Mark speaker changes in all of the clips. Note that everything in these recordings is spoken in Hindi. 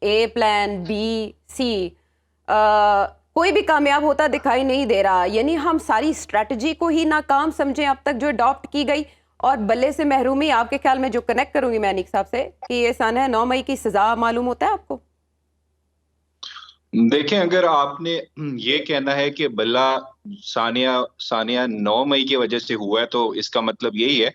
Speaker 1: ए प्लान बी सी कोई भी कामयाब होता दिखाई नहीं दे रहा। यानी हम सारी स्ट्रेटजी को ही नाकाम समझें अब तक जो अडॉप्ट की गई, और बल्ले से महरूमी। आपके ख्याल में, जो कनेक्ट करूंगी मैं अनीक साहब से, कि ये सन है 9 मई की सजा मालूम होता है आपको?
Speaker 2: देखें, अगर आपने ये कहना है कि बल्ला सानिया सानिया 9 मई की वजह से हुआ है, तो इसका मतलब यही है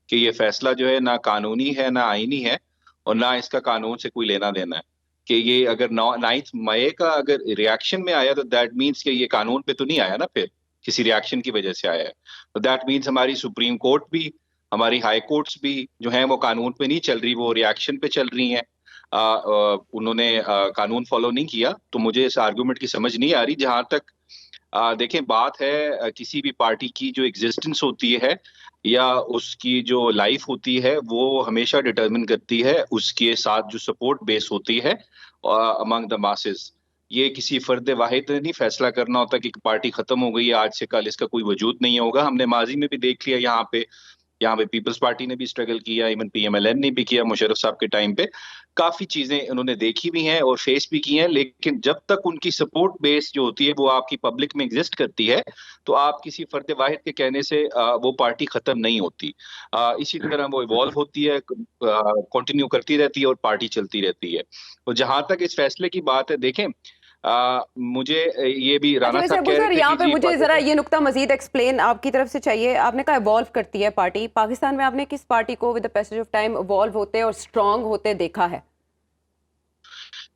Speaker 2: कि ये फैसला जो है ना कानूनी है ना आईनी है, और ना इसका कानून से कोई लेना देना है। कि ये अगर 9 मई का अगर रिएक्शन में आया, तो दैट मीन्स कि ये कानून पे तो नहीं आया ना, फिर किसी रिएक्शन की वजह से आया है। तो दैट मीन्स हमारी सुप्रीम कोर्ट भी, हमारी हाई कोर्ट्स भी जो है वो कानून पे नहीं चल रही, वो रिएक्शन पे चल रही हैं। उन्होंने कानून फॉलो नहीं किया। तो मुझे इस आर्गुमेंट की समझ नहीं आ रही। जहां तक देखें, बात है किसी भी पार्टी की जो एग्जिस्टेंस होती है या उसकी जो लाइफ होती है, वो हमेशा डिटरमिन करती है उसके साथ जो सपोर्ट बेस होती है अमंग द मासेस। ये किसी फर्द वाहिद ने नहीं फैसला करना होता कि पार्टी खत्म हो गई है आज से कल, इसका कोई वजूद नहीं होगा। हमने माजी में भी देख लिया, यहाँ पे पीपल्स पार्टी ने भी स्ट्रगल किया, इवन पीएमएलएन ने भी किया मुशर्रफ साहब के टाइम पे। काफी चीजें उन्होंने देखी भी हैं और फेस भी की हैं, लेकिन जब तक उनकी सपोर्ट बेस जो होती है वो आपकी पब्लिक में एग्जिस्ट करती है, तो आप किसी फर्द वाहिद के कहने से वो पार्टी खत्म नहीं होती। इसी तरह वो इवॉल्व होती है, कंटिन्यू करती रहती है और पार्टी चलती रहती है। तो जहां तक इस फैसले की बात है, देखें, मुझे ये भी
Speaker 1: अच्छा,
Speaker 2: राना
Speaker 1: वैसे
Speaker 2: साहब
Speaker 1: अबू
Speaker 2: कह रहे
Speaker 1: सर,
Speaker 2: थे
Speaker 1: यहाँ
Speaker 2: कि
Speaker 1: पे
Speaker 2: जी
Speaker 1: मुझे जरा
Speaker 2: पाकिस्तान।
Speaker 1: ये नुक्ता मजीद एक्सप्लेन आपकी तरफ से चाहिए। आपने कहा इवॉल्व करती है पार्टी, पाकिस्तान में आपने किस पार्टी को with the passage of time evolve होते और स्ट्रांग होते देखा है?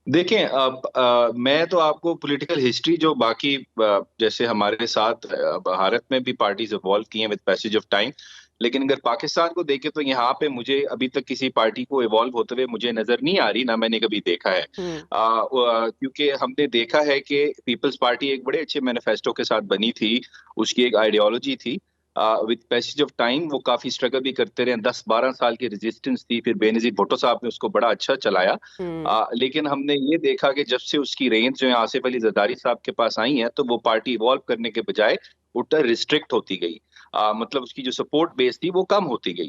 Speaker 2: देखें, अब मैं तो आपको पॉलिटिकल हिस्ट्री जो बाकी जैसे हमारे साथ भारत में भी पार्टीज इवॉल्व की हैं विद पैसेज ऑफ टाइम, लेकिन अगर पाकिस्तान को देखें तो यहाँ पे मुझे अभी तक किसी पार्टी को इवॉल्व होते हुए मुझे नजर नहीं आ रही, ना मैंने कभी देखा है।
Speaker 1: हम्म।
Speaker 2: क्योंकि हमने देखा है कि पीपल्स पार्टी एक बड़े अच्छे मैनिफेस्टो के साथ बनी थी, उसकी एक आइडियोलॉजी थी। विद पैसेज ऑफ टाइम वो काफी स्ट्रगल भी करते रहे, 10-12 साल की रेजिस्टेंस थी, फिर बेनजीर भुट्टो साहब ने उसको बड़ा अच्छा चलाया।
Speaker 1: हम्म।
Speaker 2: लेकिन हमने ये देखा कि जब से उसकी रेंज जो है आसिफ अली जरदारी साहब के पास आई है, तो वो पार्टी इवॉल्व करने के बजाय उल्टा रिस्ट्रिक्ट होती गई। मतलब उसकी जो सपोर्ट बेस थी वो कम होती गई।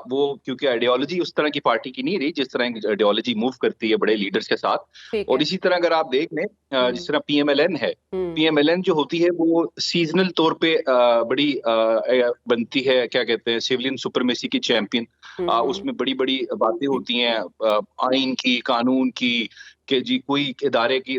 Speaker 2: वो क्योंकि आइडियोलॉजी उस तरह की पार्टी की नहीं रही जिस तरह आइडियोलॉजी मूव करती है बड़े लीडर्स के साथ।
Speaker 1: ठीक
Speaker 2: और
Speaker 1: है।
Speaker 2: इसी तरह अगर आप देख लें, जिस
Speaker 1: हम्म।
Speaker 2: तरह पीएमएलएन है,
Speaker 1: हम्म।
Speaker 2: पीएमएलएन जो होती है वो सीजनल तौर पे बड़ी बनती है, क्या कहते हैं, सिविलियन सुपरमेसी की चैंपियन।
Speaker 1: हम्म।
Speaker 2: उसमें बड़ी बड़ी बातें होती हैं आइन की, कानून की, कि जी कोई इदारे की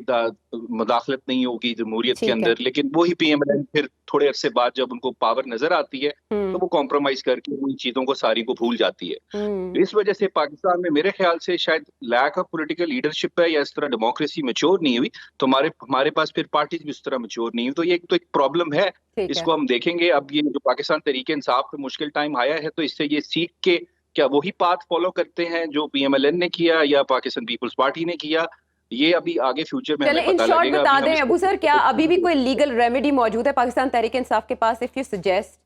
Speaker 2: मुदाखलत नहीं होगी जमहूरियत के
Speaker 1: ठीक है।
Speaker 2: अंदर। लेकिन वही पीएमएलएन फिर थोड़े अरसे बाद जब उनको पावर नजर आती है, तो
Speaker 1: हम्म।
Speaker 2: वो कॉम्प्रोमाइज करके उन चीजों को सारी को भूल जाती है।
Speaker 1: हम्म।
Speaker 2: तो इस वजह से पाकिस्तान में मेरे ख्याल से शायद लैक ऑफ पॉलिटिकल लीडरशिप है, या इस तरह डेमोक्रेसी मैच्योर नहीं हुई। तो हमारे हमारे पास फिर पार्टीज भी उस तरह मैच्योर नहीं हुई। तो ये तो एक प्रॉब्लम है।
Speaker 1: ठीक है।
Speaker 2: इसको हम देखेंगे। अब ये जो पाकिस्तान तहरीक इंसाफ पे मुश्किल टाइम आया है, तो इससे ये सीख के क्या वही पाथ फॉलो करते हैं जो पीएमएलएन ने किया या पाकिस्तान पीपल्स पार्टी ने किया, ये अभी आगे फ्यूचर में
Speaker 1: चले,
Speaker 2: हमें
Speaker 1: इन
Speaker 2: पता
Speaker 1: शॉर्ट
Speaker 2: लगेगा।
Speaker 1: बता
Speaker 2: अभी हम
Speaker 1: दें
Speaker 2: इसको
Speaker 1: अबू सर, क्या अभी भी कोई लीगल रेमेडी मौजूद है पाकिस्तान तहरीक इंसाफ के पास, इफ यू सजेस्ट?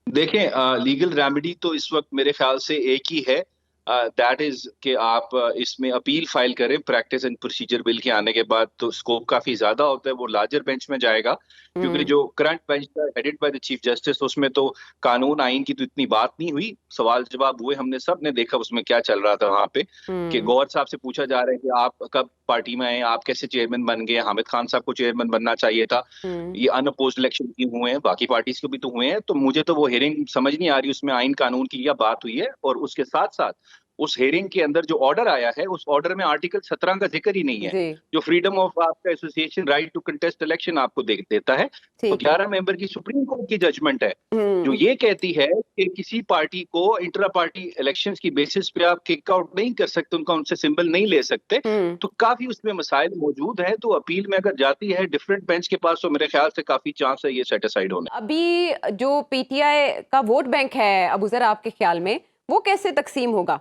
Speaker 2: देखें, लीगल रेमेडी तो इस वक्त मेरे ख्याल से एक ही है, दैट इज कि आप इसमें अपील फाइल करें। प्रैक्टिस एंड प्रोसीजर बिल के आने के बाद तो स्कोप काफी ज्यादा होता है, वो लार्जर बेंच में जाएगा। क्योंकि
Speaker 1: हम्म।
Speaker 2: जो करंट बेंच था headed by the chief justice, उसमें तो कानून आइन की तो इतनी बात नहीं हुई, सवाल जवाब हुए, हमने सब ने देखा उसमें क्या चल रहा था वहां पे। कि
Speaker 1: हम्म।
Speaker 2: गौहर साहब से पूछा जा रहा है कि आप कब पार्टी में आए, आप कैसे चेयरमैन बन गए, हामिद खान साहब को चेयरमैन बनना चाहिए था,
Speaker 1: हम्म।
Speaker 2: ये अनअपोज्ड इलेक्शन क्यों हुए हैं, बाकी पार्टीज के भी तो हुए हैं। तो मुझे तो वो हेयरिंग समझ नहीं आ रही, उसमें आइन कानून की क्या बात हुई है। और उसके साथ साथ उस हेयरिंग के अंदर जो ऑर्डर आया है, उस ऑर्डर में आर्टिकल 17 का जिक्र ही नहीं है,
Speaker 1: जी।
Speaker 2: जो फ्रीडम ऑफ आपका association, right to contest election आपको देता है। तो
Speaker 1: ठीक है।
Speaker 2: 11 मेंबर की सुप्रीम कोर्ट की जजमेंट है जो
Speaker 1: हम्म।
Speaker 2: ये कहती है कि किसी पार्टी को इंट्रा पार्टी इलेक्शंस की बेसिस पे आप किक आउट नहीं कर सकते, उनका उनसे सिंबल नहीं ले सकते।
Speaker 1: हम्म।
Speaker 2: तो काफी उसमें मसाइल मौजूद हैं। तो अपील में अगर जाती है डिफरेंट बेंच के पास, तो मेरे ख्याल से काफी चांस है ये सेटिसाइड होने।
Speaker 1: अभी जो पीटीआई का वोट बैंक है अबू जरा, आपके ख्याल में वो कैसे तकसीम होगा?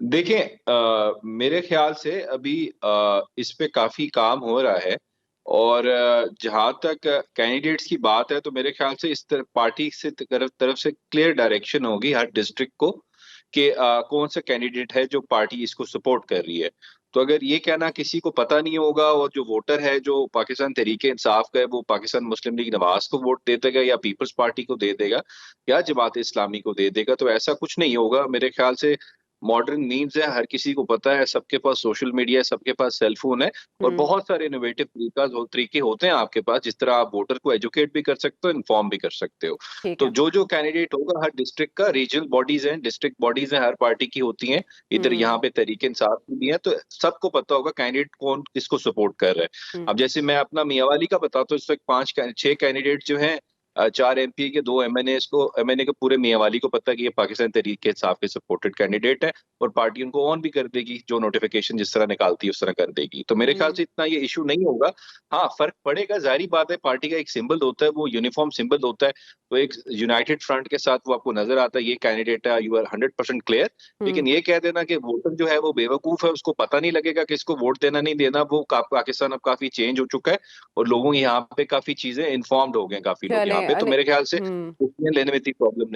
Speaker 2: देखें, मेरे ख्याल से अभी इस पे काफी काम हो रहा है। और जहां तक कैंडिडेट्स की बात है, तो मेरे ख्याल से इस पार्टी से तरफ से क्लियर डायरेक्शन होगी हर डिस्ट्रिक्ट को कि कौन सा कैंडिडेट है जो पार्टी इसको सपोर्ट कर रही है। तो अगर ये कहना किसी को पता नहीं होगा, और जो वोटर है जो पाकिस्तान तहरीक इंसाफ का है, वो पाकिस्तान मुस्लिम लीग नवाज को वोट दे देगा या पीपल्स पार्टी को दे देगा या जमात इस्लामी को दे देगा, तो ऐसा कुछ नहीं होगा मेरे ख्याल से। मॉडर्न मीन्स है, हर किसी को पता है, सबके पास सोशल मीडिया है, सबके पास सेल फोन है और बहुत सारे इनोवेटिव तरीके होते हैं आपके पास, जिस तरह आप वोटर को एजुकेट भी कर सकते हो, इन्फॉर्म भी कर सकते हो।
Speaker 1: ठीक
Speaker 2: तो
Speaker 1: है।
Speaker 2: जो कैंडिडेट होगा, हर डिस्ट्रिक्ट का रीजनल बॉडीज हैं, डिस्ट्रिक्ट बॉडीज हैं, हर पार्टी की होती हैं, इधर यहाँ पे तहरीक इंसाफ की भी है, तो सबको पता होगा कैंडिडेट कौन किसको सपोर्ट कर रहा है। अब जैसे मैं अपना मियावाली का बताता हूँ, इस वक्त 6 कैंडिडेट जो हैं, 4 एमपी के 2 एमएनए को पूरे मियावाली को पता है कि ये पाकिस्तान तहरीक इंसाफ के सपोर्टेड कैंडिडेट है और पार्टी उनको ऑन भी कर देगी, जो नोटिफिकेशन जिस तरह निकालती है उस तरह कर देगी। तो मेरे ख्याल से इतना ये इशू नहीं होगा। हाँ, फर्क पड़ेगा, जाहिर बात है, पार्टी का एक सिंबल होता है, वो यूनिफॉर्म सिंबल होता है, तो एक यूनाइटेड फ्रंट के साथ वो आपको नजर आता है, ये कैंडिडेट है, यू आर 100% क्लियर। लेकिन ये कह देना कि वोटर जो है वो बेवकूफ है, उसको पता नहीं लगेगा कि इसको वोट देना नहीं देना, वो पाकिस्तान अब काफी चेंज हो चुका है और लोगों यहाँ पे काफी चीजें इन्फॉर्म्ड हो गए, काफी लोग
Speaker 1: चले
Speaker 2: यहाँ पे, तो
Speaker 1: अले
Speaker 2: मेरे ख्याल से लेने में इतनी प्रॉब्लम नहीं।